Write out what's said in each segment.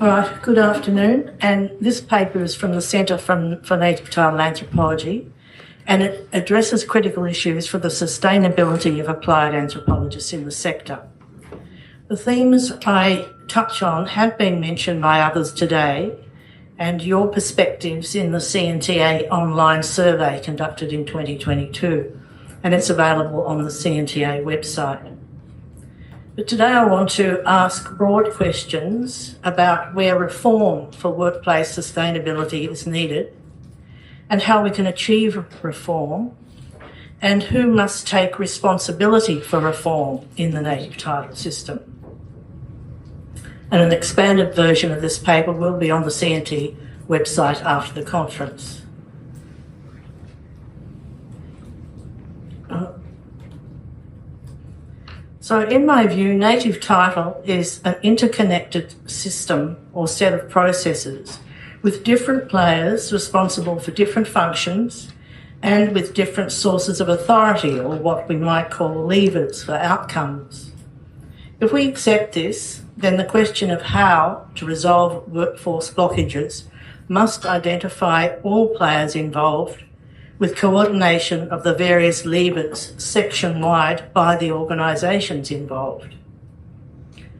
All right, good afternoon. And this paper is from the Centre for Native Title Anthropology, and it addresses critical issues for the sustainability of applied anthropologists in the sector. The themes I touch on have been mentioned by others today, and your perspectives in the CNTA online survey conducted in 2022, and it's available on the CNTA website. But today I want to ask broad questions about where reform for workplace sustainability is needed and how we can achieve reform and who must take responsibility for reform in the native title system. And an expanded version of this paper will be on the CNT website after the conference. So in my view, native title is an interconnected system or set of processes with different players responsible for different functions and with different sources of authority, or what we might call levers for outcomes. If we accept this, then the question of how to resolve workforce blockages must identify all players involved with coordination of the various levers section-wide by the organisations involved.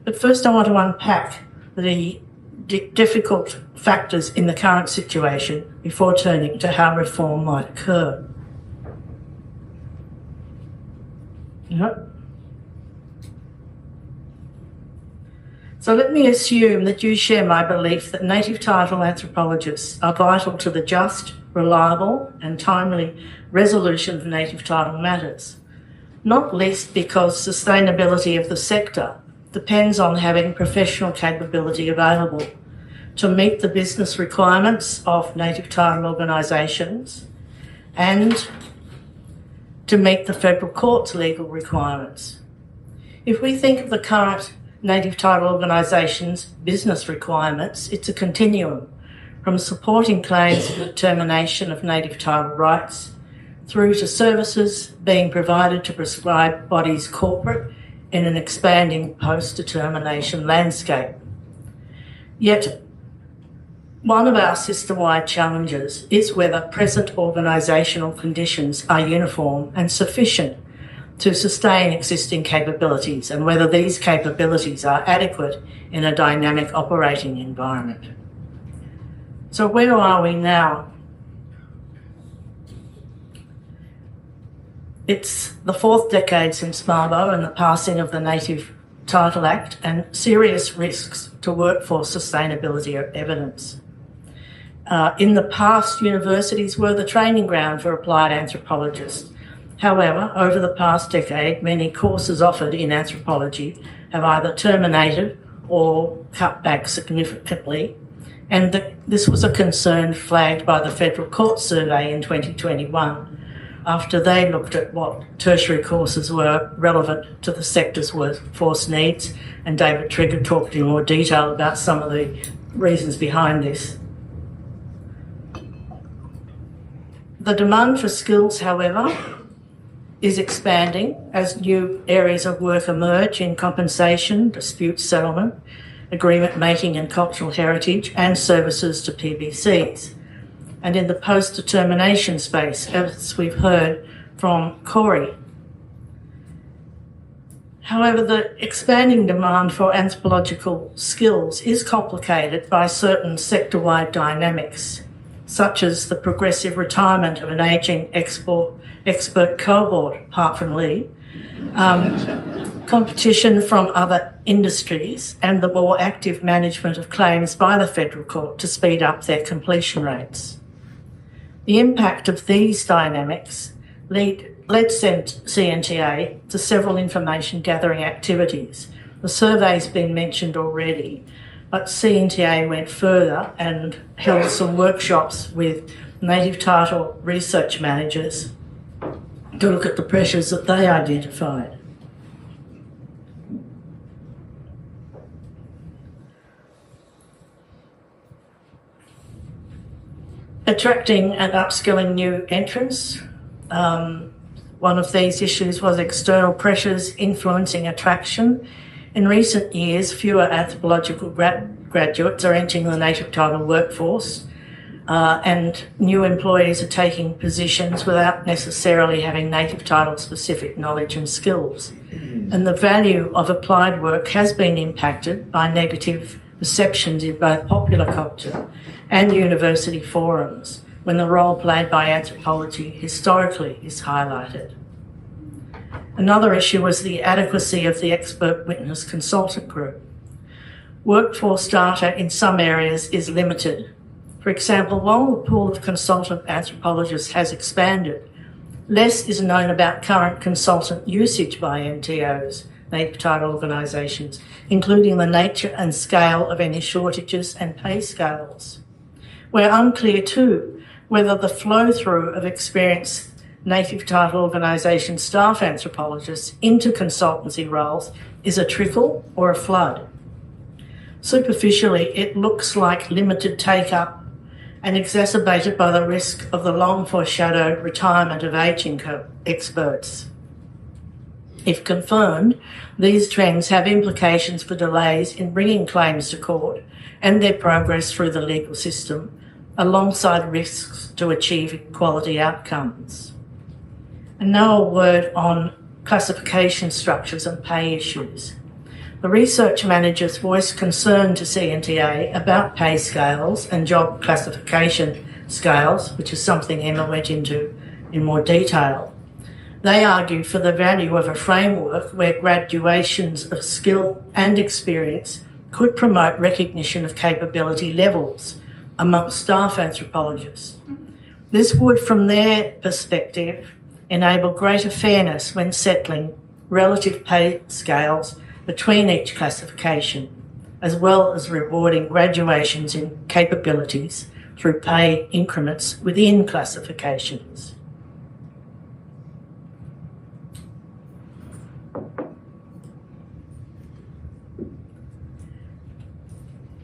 But first I want to unpack the difficult factors in the current situation before turning to how reform might occur. So let me assume that you share my belief that native title anthropologists are vital to the just, reliable and timely resolution of native title matters, not least because sustainability of the sector depends on having professional capability available to meet the business requirements of native title organisations and to meet the federal court's legal requirements. If we think of the current native title organisations' business requirements, it's a continuum from supporting claims for determination of native title rights through to services being provided to prescribed bodies corporate in an expanding post-determination landscape. Yet, one of our system-wide challenges is whether present organisational conditions are uniform and sufficient to sustain existing capabilities and whether these capabilities are adequate in a dynamic operating environment. So where are we now? It's the fourth decade since Mabo and the passing of the Native Title Act, and serious risks to workforce sustainability are evidence. In the past, universities were the training ground for applied anthropologists. However, over the past decade, many courses offered in anthropology have either terminated or cut back significantly, and this was a concern flagged by the Federal Court Survey in 2021 after they looked at what tertiary courses were relevant to the sector's workforce needs, and David Trigger talked in more detail about some of the reasons behind this. The demand for skills, however, is expanding as new areas of work emerge in compensation, dispute settlement, agreement making and cultural heritage, and services to PBCs. And in the post-determination space, as we've heard from Corey. However, the expanding demand for anthropological skills is complicated by certain sector-wide dynamics, such as the progressive retirement of an ageing expert cohort, apart from Lee, competition from other industries, and the more active management of claims by the Federal Court to speed up their completion rates. The impact of these dynamics led CNTA to several information gathering activities. The survey's been mentioned already, but CNTA went further and held some workshops with native title research managers to look at the pressures that they identified. Attracting and upskilling new entrants. One of these issues was external pressures influencing attraction In recent years, fewer anthropological graduates are entering the native title workforce, and new employees are taking positions without necessarily having native title specific knowledge and skills. And the value of applied work has been impacted by negative perceptions in both popular culture and university forums when the role played by anthropology historically is highlighted. Another issue was the adequacy of the expert witness consultant group. Workforce data in some areas is limited. For example, while the pool of consultant anthropologists has expanded, less is known about current consultant usage by NTOs, native title organisations, including the nature and scale of any shortages and pay scales. We're unclear too whether the flow-through of experienced native title organisation staff anthropologists into consultancy roles is a trickle or a flood. Superficially, it looks like limited take-up and exacerbated by the risk of the long foreshadowed retirement of ageing experts. If confirmed, these trends have implications for delays in bringing claims to court and their progress through the legal system, alongside risks to achieving quality outcomes. And now a word on classification structures and pay issues. The research managers voiced concern to CNTA about pay scales and job classification scales, which is something Emma went into in more detail. They argue for the value of a framework where graduations of skill and experience could promote recognition of capability levels amongst staff anthropologists. This would, from their perspective, enable greater fairness when settling relative pay scales between each classification, as well as rewarding graduations in capabilities through pay increments within classifications.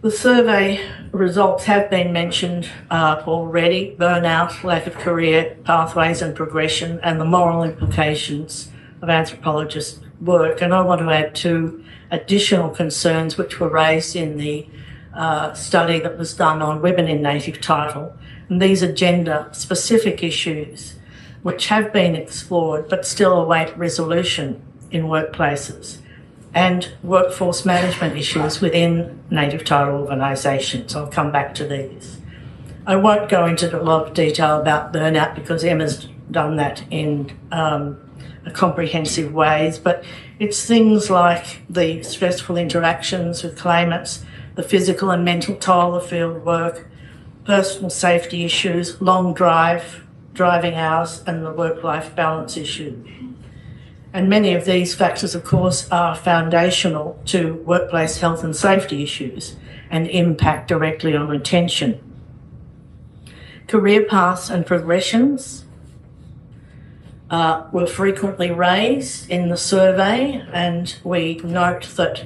The survey results have been mentioned already: burnout, lack of career pathways and progression, and the moral implications of anthropologists' work. And I want to add two additional concerns which were raised in the study that was done on women in native title. And these are gender-specific issues which have been explored but still await resolution in workplaces, and workforce management issues within native title organisations. I'll come back to these. I won't go into a lot of detail about burnout because Emma's done that in comprehensive ways, but it's things like the stressful interactions with claimants, the physical and mental toll of field work, personal safety issues, long driving hours, and the work-life balance issue. And many of these factors, of course, are foundational to workplace health and safety issues and impact directly on retention. Career paths and progressions were frequently raised in the survey, and we note that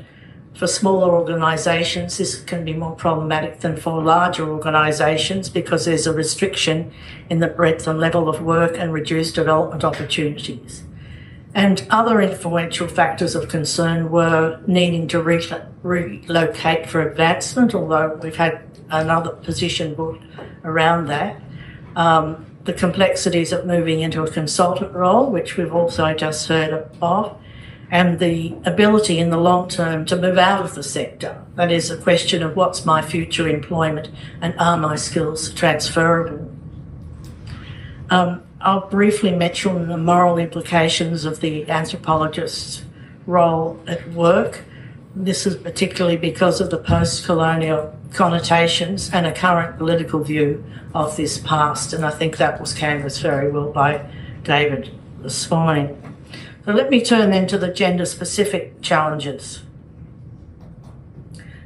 for smaller organisations this can be more problematic than for larger organisations because there's a restriction in the breadth and level of work and reduced development opportunities. And other influential factors of concern were needing to relocate for advancement, although we've had another position built around that. The complexities of moving into a consultant role, which we've also just heard of, and the ability in the long term to move out of the sector. That is a question of what's my future employment and are my skills transferable? I'll briefly mention the moral implications of the anthropologist's role at work. This is particularly because of the post-colonial connotations and a current political view of this past, and I think that was canvassed very well by David this morning. So let me turn then to the gender-specific challenges.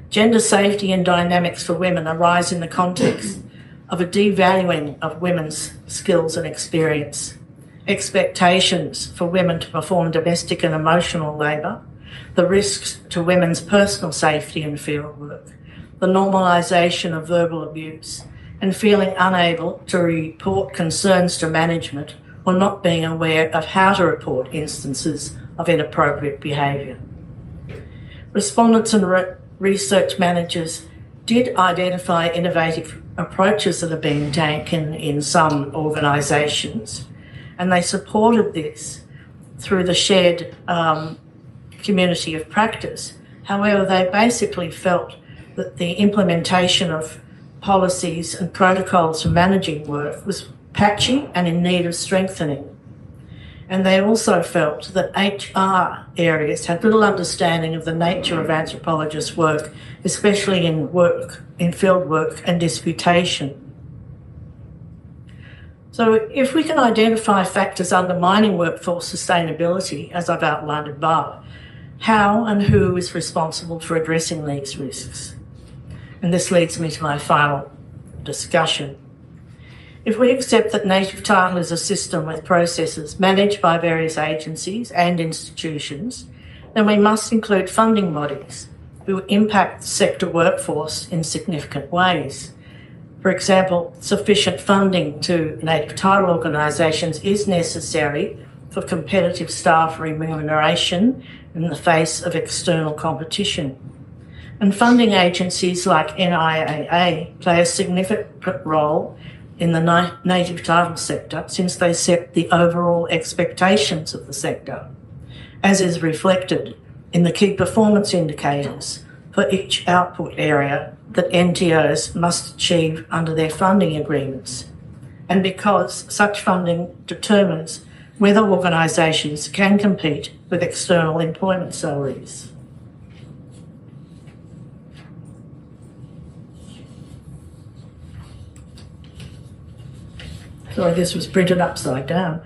Gender safety and dynamics for women arise in the context of a devaluing of women's skills and experience, expectations for women to perform domestic and emotional labour, the risks to women's personal safety and field work, the normalisation of verbal abuse, and feeling unable to report concerns to management or not being aware of how to report instances of inappropriate behaviour. Respondents and research managers did identify innovative approaches that are being taken in some organisations, and they supported this through the shared community of practice. However, they basically felt that the implementation of policies and protocols for managing work was patchy and in need of strengthening. And they also felt that HR areas had little understanding of the nature of anthropologists' work, especially in field work and disputation. So if we can identify factors undermining workforce sustainability, as I've outlined above, how and who is responsible for addressing these risks? And this leads me to my final discussion. If we accept that native title is a system with processes managed by various agencies and institutions, then we must include funding bodies who impact the sector workforce in significant ways. For example, sufficient funding to native title organisations is necessary for competitive staff remuneration in the face of external competition. And funding agencies like NIAA play a significant role in the native title sector since they set the overall expectations of the sector, as is reflected in the key performance indicators for each output area that NTOs must achieve under their funding agreements, and because such funding determines whether organisations can compete with external employment salaries. Sorry, this was printed upside down.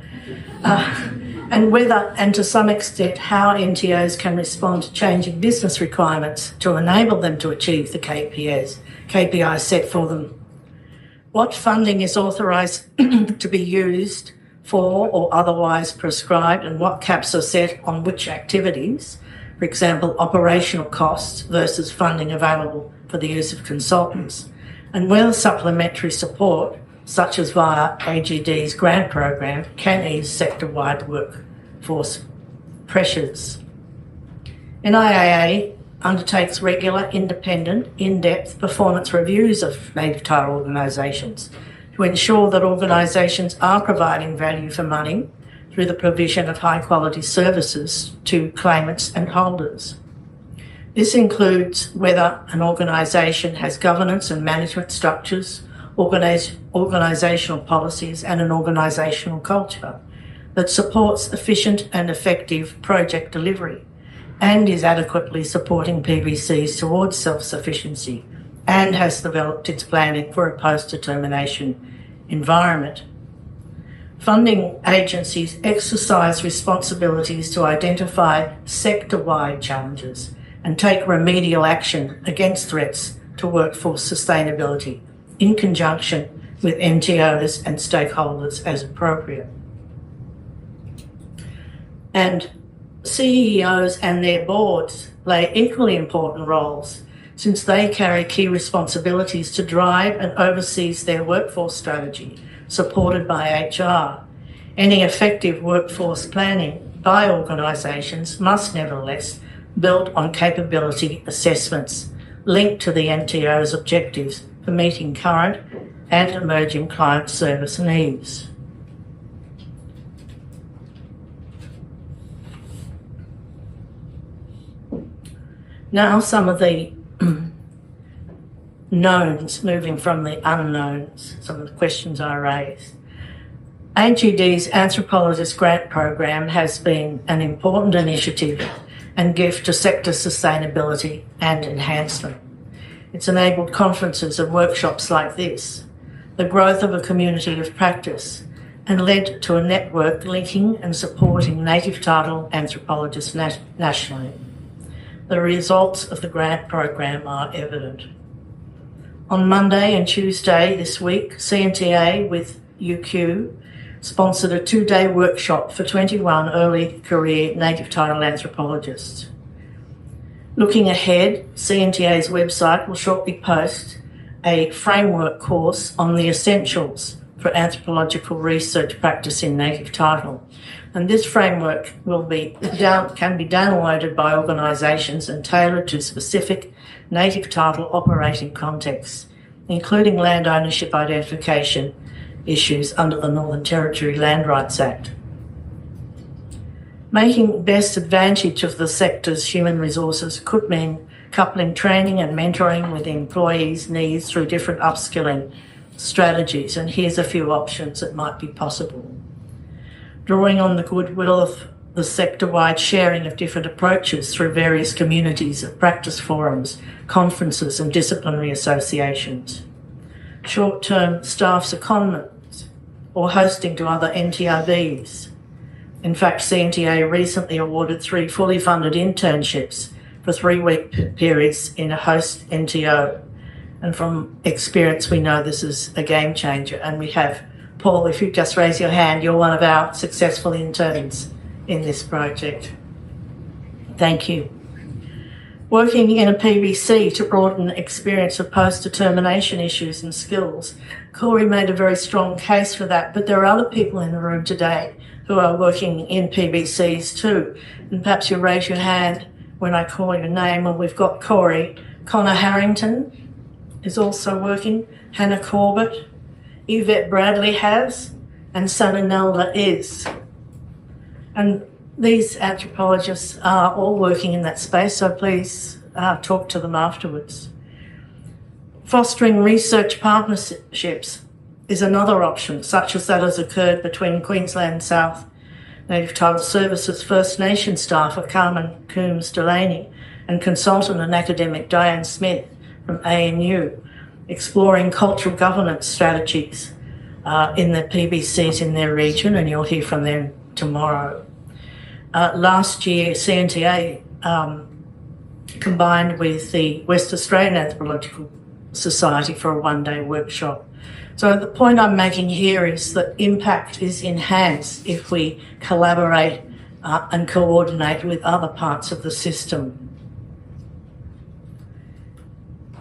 And whether, and to some extent, how NTOs can respond to changing business requirements to enable them to achieve the KPIs set for them. What funding is authorised to be used for or otherwise prescribed, and what caps are set on which activities, for example, operational costs versus funding available for the use of consultants, and whether supplementary support such as via AGD's grant program, can ease sector-wide workforce pressures. NIAA undertakes regular, independent, in-depth performance reviews of native title organisations to ensure that organisations are providing value for money through the provision of high-quality services to claimants and holders. This includes whether an organisation has governance and management structures, organisational policies and an organisational culture that supports efficient and effective project delivery and is adequately supporting PBCs towards self-sufficiency and has developed its planning for a post-determination environment. Funding agencies exercise responsibilities to identify sector-wide challenges and take remedial action against threats to workforce sustainability in conjunction with NTOs and stakeholders as appropriate. And CEOs and their boards play equally important roles since they carry key responsibilities to drive and oversee their workforce strategy, supported by HR. Any effective workforce planning by organisations must nevertheless build on capability assessments linked to the NTO's objectives for meeting current and emerging client service needs. Now some of the knowns, moving from the unknowns, some of the questions I raised. AGD's Anthropologist Grant Program has been an important initiative and gift to sector sustainability and enhancement. It's enabled conferences and workshops like this, the growth of a community of practice, and led to a network linking and supporting native title anthropologists nationally. The results of the grant program are evident. On Monday and Tuesday this week, CNTA with UQ sponsored a 2-day workshop for 21 early career native title anthropologists. Looking ahead, CNTA's website will shortly post a framework course on the essentials for anthropological research practice in native title. And this framework can be downloaded by organisations and tailored to specific native title operating contexts, including land ownership identification issues under the Northern Territory Land Rights Act. Making best advantage of the sector's human resources could mean coupling training and mentoring with employees' needs through different upskilling strategies, and here's a few options that might be possible. Drawing on the goodwill of the sector-wide sharing of different approaches through various communities of practice forums, conferences and disciplinary associations. Short-term staff secondments or hosting to other NTRBs. In fact, CNTA recently awarded 3 fully funded internships for 3-week periods in a host NTO. And from experience, we know this is a game changer. And we have, Paul, if you just raise your hand, you're one of our successful interns in this project. Thank you. Working in a PBC to broaden experience of post-determination issues and skills. Corey made a very strong case for that, but there are other people in the room today who are working in PBCs too. And perhaps you raise your hand when I call your name. And we've got Corey. Connor Harrington is also working. Hannah Corbett. Yvette Bradley has. And Sana Nelda is. And these anthropologists are all working in that space, so please talk to them afterwards. Fostering research partnerships is another option, such as that has occurred between Queensland South Native Title Services First Nation staff of Carmen Coombs Delaney and consultant and academic Diane Smith from ANU, exploring cultural governance strategies in the PBCs in their region, and you'll hear from them tomorrow. Last year, CNTA combined with the West Australian Anthropological Society for a 1-day workshop. So the point I'm making here is that impact is enhanced if we collaborate and coordinate with other parts of the system.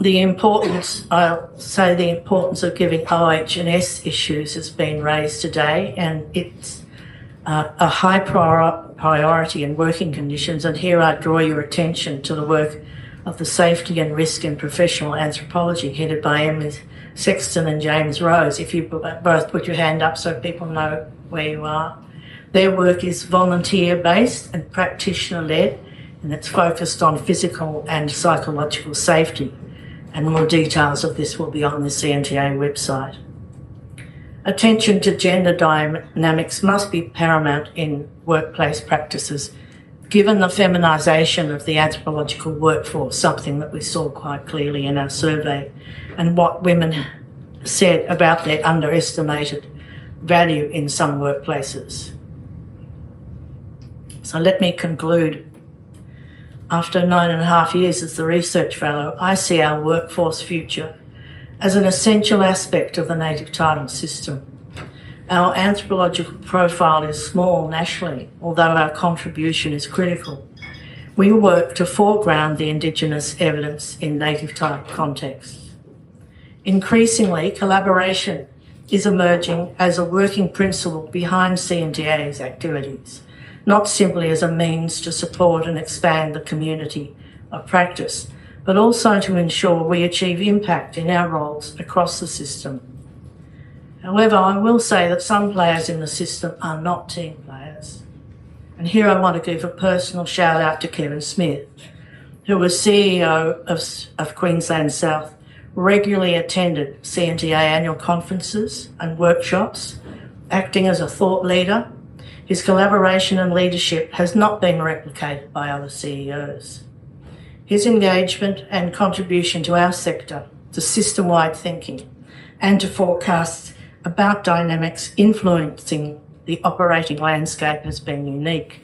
I'll say the importance of giving OH&S issues has been raised today, and it's a high priority in working conditions. And here I draw your attention to the work of the Safety and Risk in Professional Anthropology, headed by Emily Sexton and James Rose. If you both put your hand up so people know where you are. Their work is volunteer-based and practitioner-led, and it's focused on physical and psychological safety. And more details of this will be on the CNTA website. Attention to gender dynamics must be paramount in workplace practices, given the feminisation of the anthropological workforce, something that we saw quite clearly in our survey, and what women said about their underestimated value in some workplaces. So let me conclude. After 9.5 years as the research fellow, I see our workforce future as an essential aspect of the native title system. Our anthropological profile is small nationally, although our contribution is critical. We work to foreground the Indigenous evidence in native title contexts. Increasingly, collaboration is emerging as a working principle behind CNTA's activities, not simply as a means to support and expand the community of practice, but also to ensure we achieve impact in our roles across the system. However, I will say that some players in the system are not team players. And here I want to give a personal shout out to Kevin Smith, who was CEO of Queensland South, regularly attended CNTA annual conferences and workshops, acting as a thought leader. His collaboration and leadership has not been replicated by other CEOs. His engagement and contribution to our sector, to system-wide thinking, and to forecasts about dynamics influencing the operating landscape has been unique.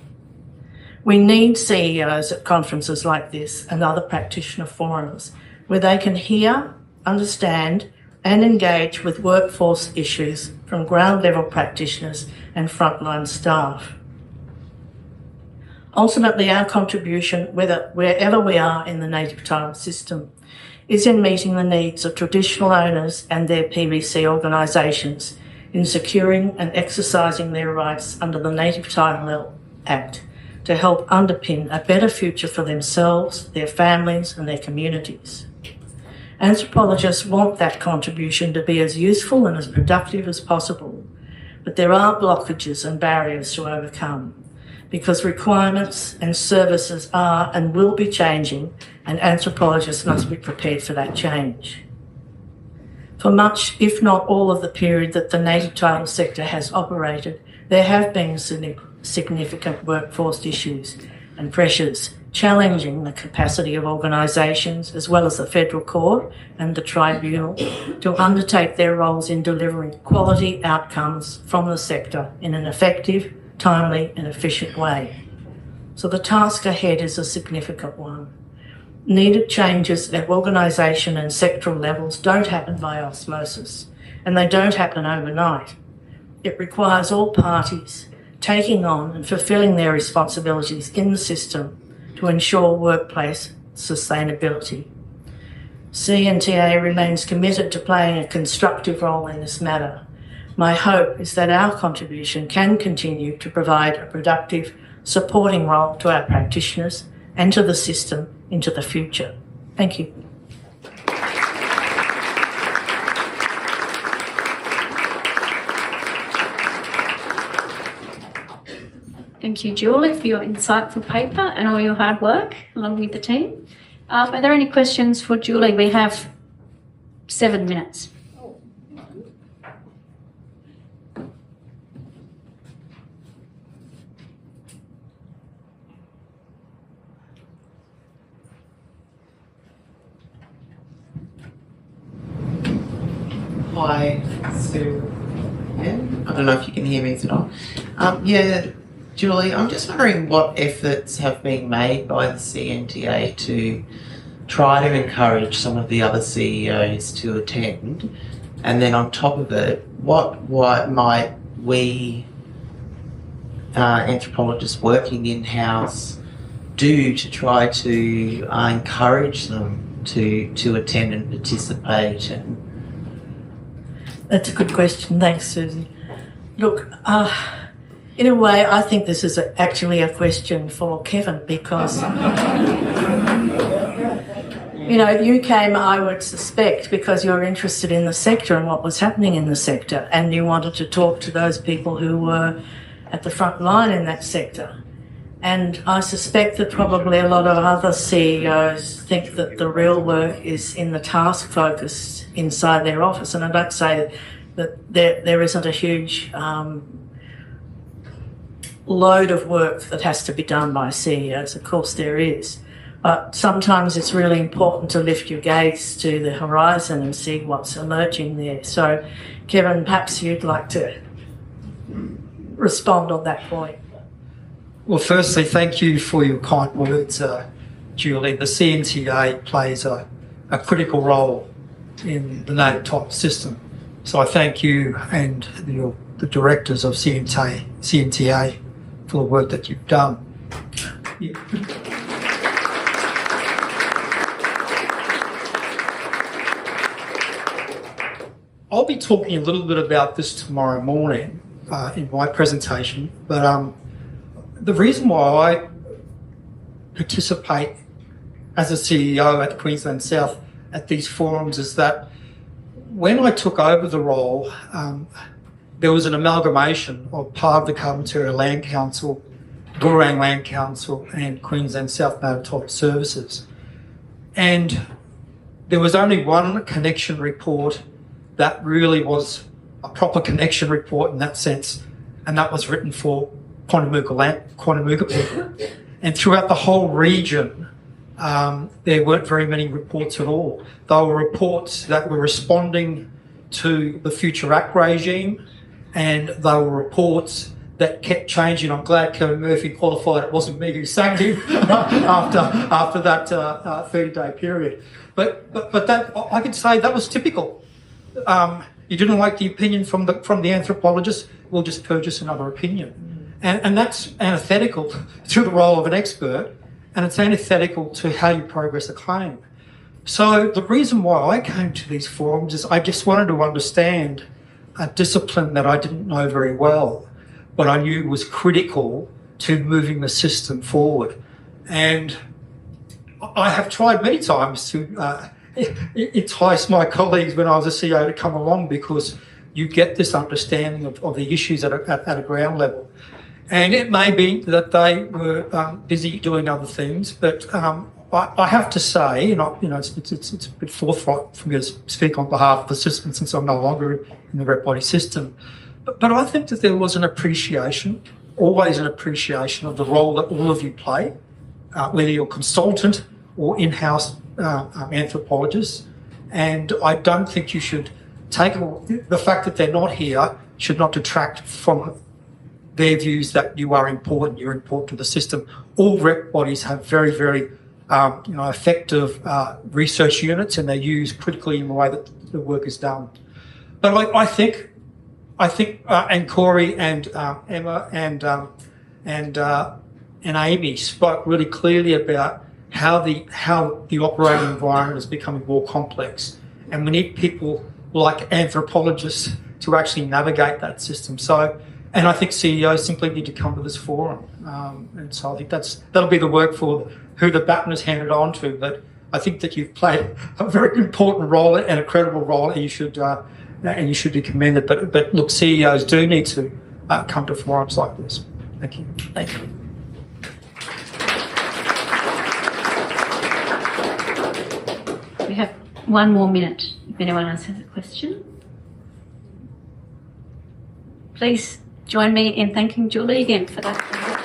We need CEOs at conferences like this and other practitioner forums where they can hear, understand, and engage with workforce issues from ground-level practitioners and frontline staff. Ultimately, our contribution, wherever we are in the native title system, is in meeting the needs of traditional owners and their PBC organisations in securing and exercising their rights under the Native Title Act to help underpin a better future for themselves, their families and their communities. Anthropologists want that contribution to be as useful and as productive as possible, but there are blockages and barriers to overcome because requirements and services are and will be changing, and anthropologists must be prepared for that change. For much, if not all, of the period that the native title sector has operated, there have been significant workforce issues and pressures challenging the capacity of organisations as well as the Federal Court and the Tribunal to undertake their roles in delivering quality outcomes from the sector in an effective, timely and efficient way. So the task ahead is a significant one. Needed changes at organisation and sectoral levels don't happen by osmosis, and they don't happen overnight. It requires all parties taking on and fulfilling their responsibilities in the system to ensure workplace sustainability. CNTA remains committed to playing a constructive role in this matter. My hope is that our contribution can continue to provide a productive, supporting role to our practitioners and to the system into the future. Thank you. Thank you, Julie, for your insightful paper and all your hard work along with the team. Are there any questions for Julie? We have 7 minutes. Hi, Sue. I don't know if you can hear me, is it on? Yeah, Julie, I'm just wondering what efforts have been made by the CNTA to try to encourage some of the other CEOs to attend, and then on top of it, what might we anthropologists working in-house do to try to encourage them to attend and participate? And that's a good question. Thanks, Susie. Look, in a way, I think this is actually a question for Kevin because, you came, I would suspect, because you're interested in the sector and what was happening in the sector, and you wanted to talk to those people who were at the front line in that sector. And I suspect that probably a lot of other CEOs think that the real work is in the task focus inside their office. And I don't say that there isn't a huge load of work that has to be done by CEOs. Of course there is. But sometimes it's really important to lift your gaze to the horizon and see what's emerging there. So, Kevin, perhaps you'd like to respond on that point. Well, firstly, thank you for your kind words, Julie. The CNTA plays a critical role in the native title system. So I thank you and the directors of CNTA for the work that you've done. Yeah. I'll be talking a little bit about this tomorrow morning in my presentation, but the reason why I participate as a CEO at Queensland South at these forums is that when I took over the role, there was an amalgamation of part of the Carpentaria Land Council, Goorang Land Council and Queensland South Native Title Services. And there was only one connection report that really was a proper connection report in that sense, and that was written for Quantamuka people. And throughout the whole region, there weren't very many reports at all. They were reports that were responding to the Future Act regime, and they were reports that kept changing. I'm glad Kevin Murphy qualified. It wasn't me who sacked him after that 30-day period. But that, I could say that was typical. You didn't like the opinion from the anthropologist, we'll just purchase another opinion. And that's antithetical to the role of an expert, and it's antithetical to how you progress a claim. So the reason why I came to these forums is I just wanted to understand a discipline that I didn't know very well, but I knew was critical to moving the system forward. And I have tried many times to entice my colleagues when I was a CEO to come along, because you get this understanding of the issues at a ground level. And it may be that they were busy doing other things, but I have to say, it's a bit forthright for me to speak on behalf of the system, since I'm no longer in the rep body system. But I think that there was an appreciation, always an appreciation of the role that all of you play, whether you're consultant or in-house anthropologists. And I don't think you should take the fact that they're not here should not detract from their views that you are important, you're important to the system. All rep bodies have very, very effective research units, and they're used critically in the way that the work is done. But I think, and Corey and Emma and Amy spoke really clearly about how the operating environment is becoming more complex, and we need people like anthropologists to actually navigate that system. So, and I think CEOs simply need to come to this forum, and so I think that'll be the work for who the baton is handed on to. But I think that you've played a very important role and a credible role, and you should be commended. But look, CEOs do need to come to forums like this. Thank you. Thank you. We have 1 more minute if anyone else has a question. Please join me in thanking Julie again for that.